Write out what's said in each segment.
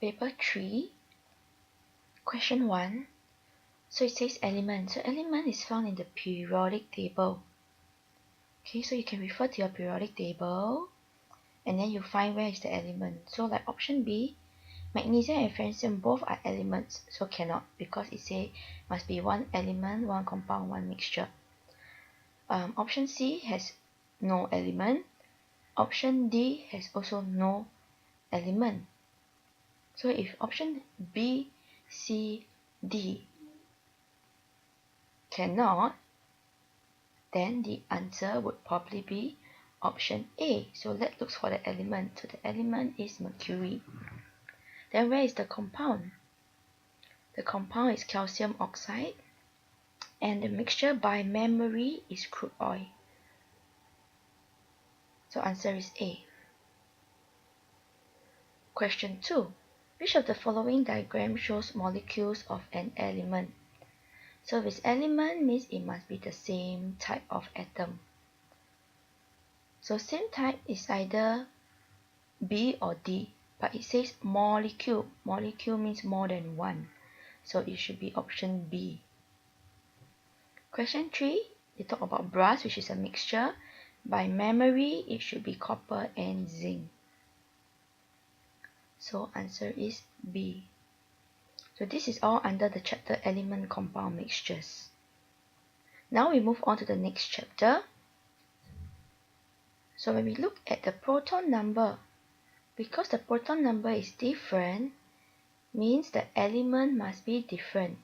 Paper 3, question 1. So it says element. So element is found in the periodic table. Okay, so you can refer to your periodic table and then you find where is the element. So like option B, magnesium and francium both are elements, so cannot, because it says must be one element, one compound, one mixture. Option C has no element. Option D has also no element. So if option B, C, D cannot, then the answer would probably be option A. So let's look for the element. So the element is mercury. Then where is the compound? The compound is calcium oxide, and the mixture by memory is crude oil. So answer is A. Question 2. Which of the following diagram shows molecules of an element? So this element means it must be the same type of atom. So same type is either B or D, but it says molecule. Molecule means more than one. So it should be option B. Question 3, they talk about brass, which is a mixture. By memory, it should be copper and zinc. So answer is B. So this is all under the chapter element compound mixtures. Now we move on to the next chapter. So when we look at the proton number, because the proton number is different, means the element must be different.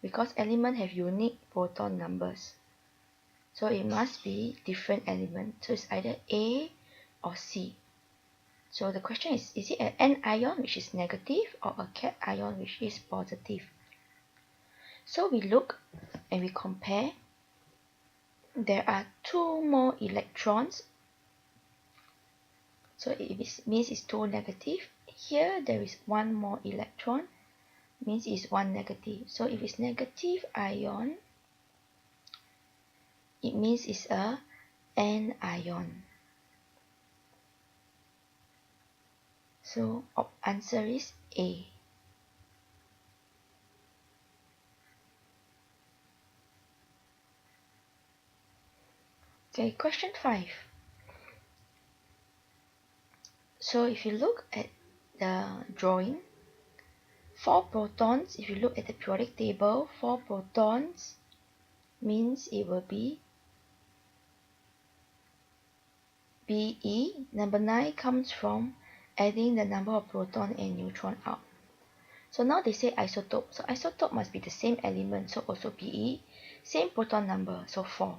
Because elements have unique proton numbers. So it must be different element. So it's either A or C. So the question is it an anion which is negative or a cation which is positive? So we look and we compare. There are two more electrons. So it means it's two negative. Here there is one more electron, means it's one negative. So if it's negative ion, it means it's a anion. So answer is A. Okay, question 5. So if you look at the drawing, 4 protons, if you look at the periodic table, 4 protons means it will be Be. Number 9 comes from adding the number of proton and neutron up. So now they say isotope. So isotope must be the same element, so also Be. Same proton number, so 4.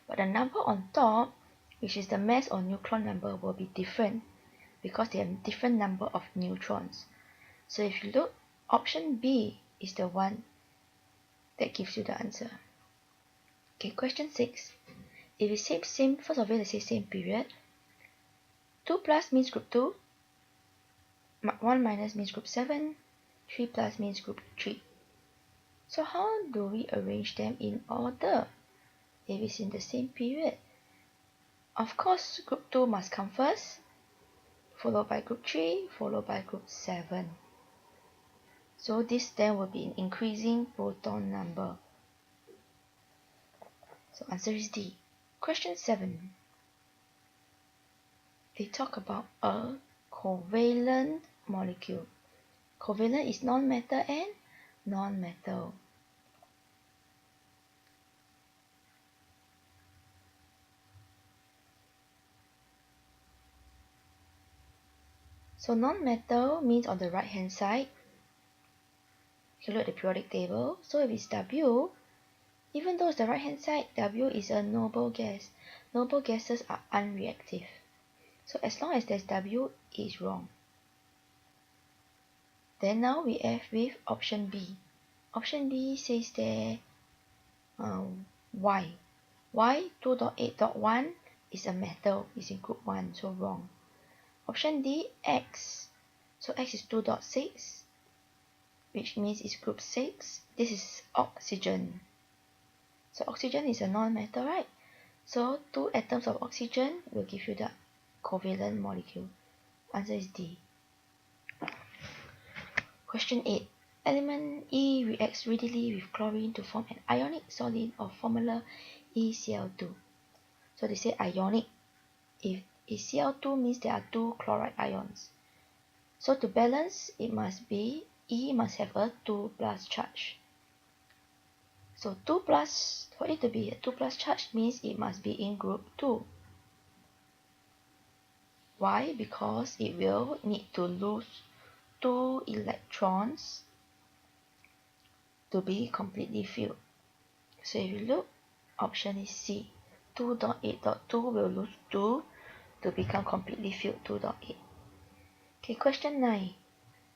But the number on top, which is the mass or neutron number, will be different because they have different number of neutrons. So if you look, option B is the one that gives you the answer. Okay, question 6. If we say same, first of all, let's say same period. 2 plus means group 2. 1 minus means group 7. 3 plus means group 3. So how do we arrange them in order if it's in the same period? Of course, group 2 must come first, followed by group 3, followed by group 7. So this then will be an increasing proton number. So answer is D. Question 7. They talk about a covalent molecule. Covalent is non-metal and non-metal. So non-metal means on the right hand side. You look at the periodic table. So if it's W, even though it's the right hand side, W is a noble gas. Noble gases are unreactive. So as long as there's W, it is wrong. Then now we have with option B. Option B says there Y. Y 2.8.1 is a metal, is in group 1, so wrong. Option D, X. So X is 2.6, which means it's group 6. This is oxygen. So oxygen is a non-metal, right? So 2 atoms of oxygen will give you the covalent molecule. Answer is D. Question 8. Element E reacts readily with chlorine to form an ionic solid of formula ECl2. So they say ionic. If Cl2 means there are two chloride ions. So to balance, it must be E must have a 2 plus charge. So 2 plus, for it to be a 2 plus charge means it must be in group 2. Why? Because it will need to lose 2 electrons to be completely filled. So if you look, option is C. 2.8.2 will lose 2 to become completely filled 2.8. Okay, question 9.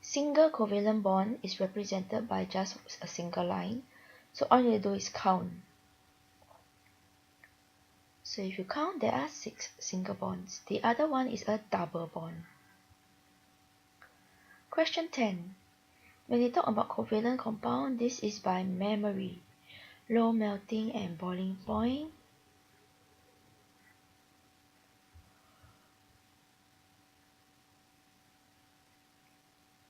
Single covalent bond is represented by just a single line. So all you do is count. So if you count, there are 6 single bonds. The other one is a double bond. Question 10. When we talk about covalent compound, this is by memory. Low melting and boiling point.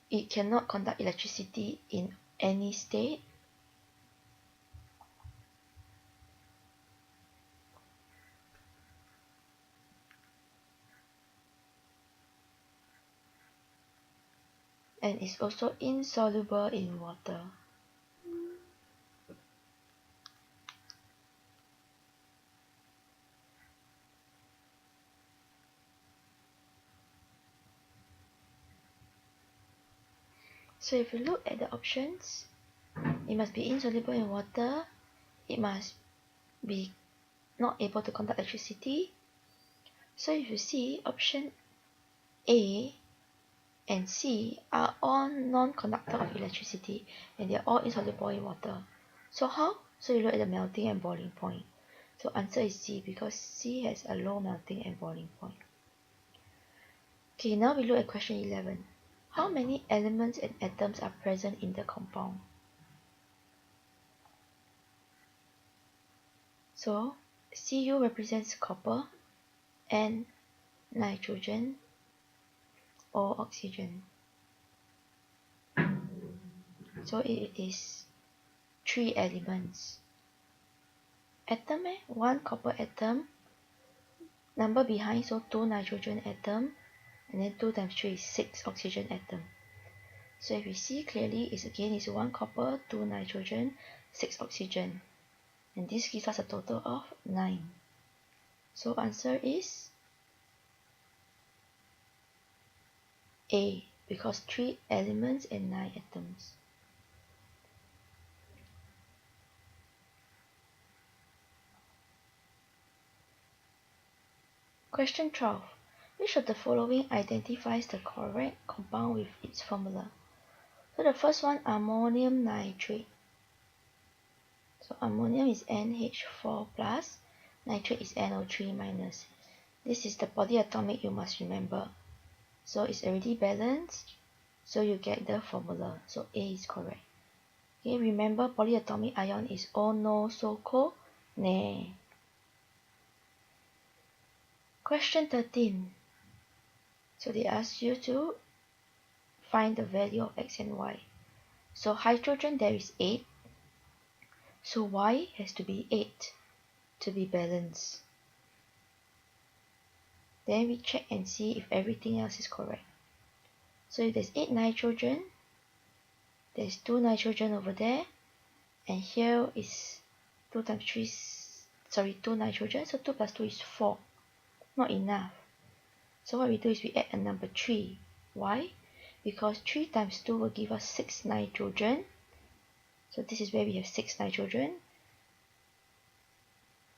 It cannot conduct electricity in any state. And is also insoluble in water. So if you look at the options, it must be insoluble in water, it must be not able to conduct electricity. So if you see option A and C are all non-conductor of electricity and they are all insoluble in water. So how? So you look at the melting and boiling point. So answer is C because C has a low melting and boiling point. Okay, now we look at question 11. How many elements and atoms are present in the compound? So Cu represents copper and nitrogen or oxygen. So it is 3 elements. Atom, one copper atom, number behind, so 2 nitrogen atom, and then 2 times 3 is 6 oxygen atom. So if we see clearly, is 1 copper, 2 nitrogen, 6 oxygen. And this gives us a total of 9. So answer is A, because 3 elements and 9 atoms. Question 12. Which of the following identifies the correct compound with its formula? So the first one, ammonium nitrate. So ammonium is NH4 plus, nitrate is NO3 minus. This is the polyatomic you must remember. So it's already balanced, so you get the formula. So A is correct. Okay, remember polyatomic ion is O no so ko ne. Question 13. So they ask you to find the value of X and Y. So hydrogen there is 8. So Y has to be 8 to be balanced. Then we check and see if everything else is correct. So if there's 8 nitrogen, there's 2 nitrogen over there, and here is 2 times 3, 2 nitrogen, so 2 plus 2 is 4. Not enough. So what we do is we add a number 3. Why? Because 3 times 2 will give us 6 nitrogen. So this is where we have 6 nitrogen.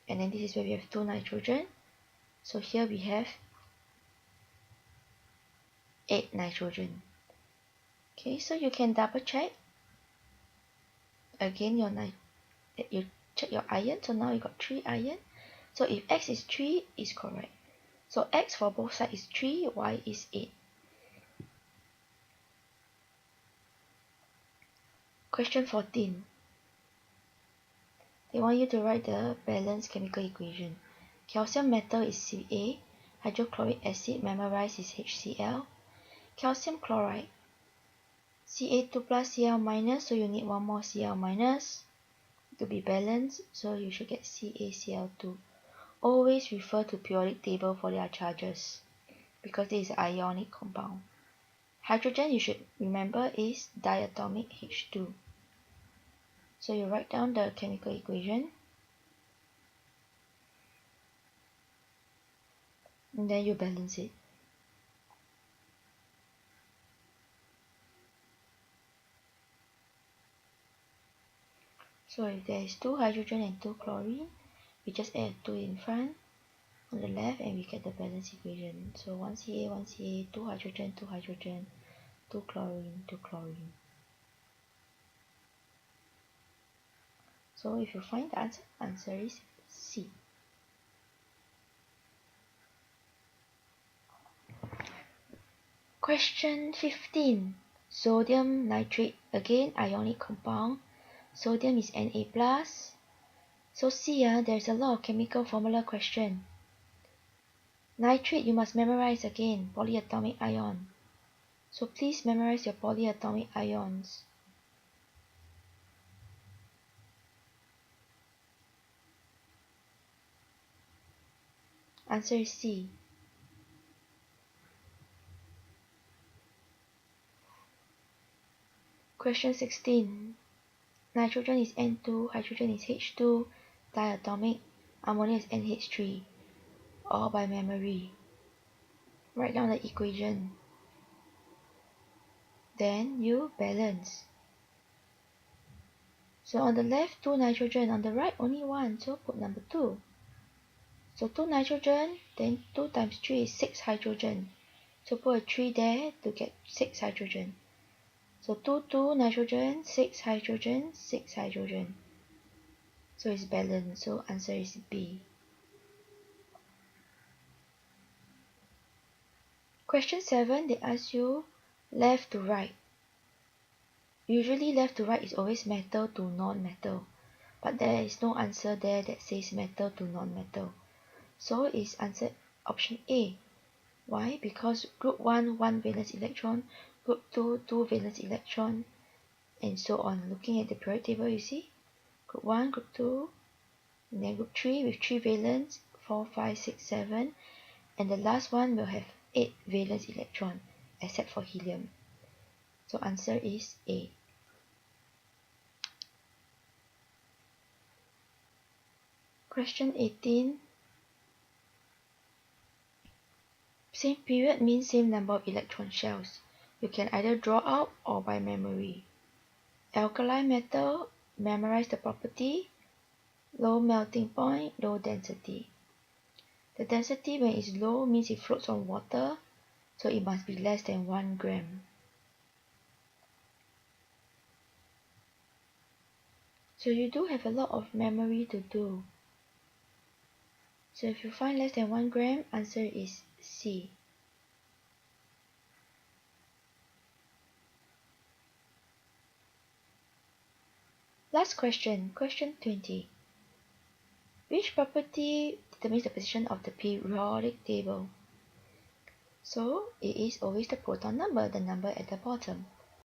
And then this is where we have 2 nitrogen. So here we have 8 nitrogen. Okay, so you can double check. Again, you check your iron. So now you got 3 iron. So if X is 3, is correct. So X for both sides is 3, Y is 8. Question 14. They want you to write the balanced chemical equation. Calcium metal is Ca, hydrochloric acid memorized is HCl. Calcium chloride Ca2 plus Cl minus, so you need one more Cl minus to be balanced, so you should get CaCl2. Always refer to periodic table for their charges because this is an ionic compound. Hydrogen, you should remember, is diatomic H2. So you write down the chemical equation and then you balance it. So if there is 2 hydrogen and 2 chlorine, we just add 2 in front on the left and we get the balance equation. So 1 Ca, 1 Ca, 2 hydrogen, 2 hydrogen, 2 chlorine, 2 chlorine. So if you find the answer is C. Question 15. Sodium nitrate, again ionic compound. Sodium is Na plus. So see, there's a lot of chemical formula question. Nitrate you must memorize again, polyatomic ion. So please memorize your polyatomic ions. Answer is C. Question 16. Nitrogen is N2, hydrogen is H2, diatomic, ammonia is NH3. All by memory. Write down the equation. Then you balance. So on the left 2 nitrogen, on the right only 1, so put number 2. So 2 nitrogen, then 2 times 3 is 6 hydrogen. So put a 3 there to get 6 hydrogen. So 2 nitrogen, 6 hydrogen, 6 hydrogen. So it's balanced, so answer is B. Question 7, they ask you left to right. Usually left to right is always metal to non-metal. But there is no answer there that says metal to non-metal. So it's answered option A. Why? Because group 1, 1 valence electron, group 2, 2 valence electron, and so on. Looking at the periodic table, you see? Group 1, group 2, and then group 3 with 3 valence, 4, 5, 6, 7. And the last one will have 8 valence electron, except for helium. So answer is A. Question 18. Same period means same number of electron shells. You can either draw out or by memory. Alkali metal, memorize the property. Low melting point, low density. The density when it's low means it floats on water, so it must be less than 1 gram. So you do have a lot of memory to do. So if you find less than 1 gram, answer is C. Last question, question 20. Which property determines the position of the periodic table? So it is always the proton number, the number at the bottom.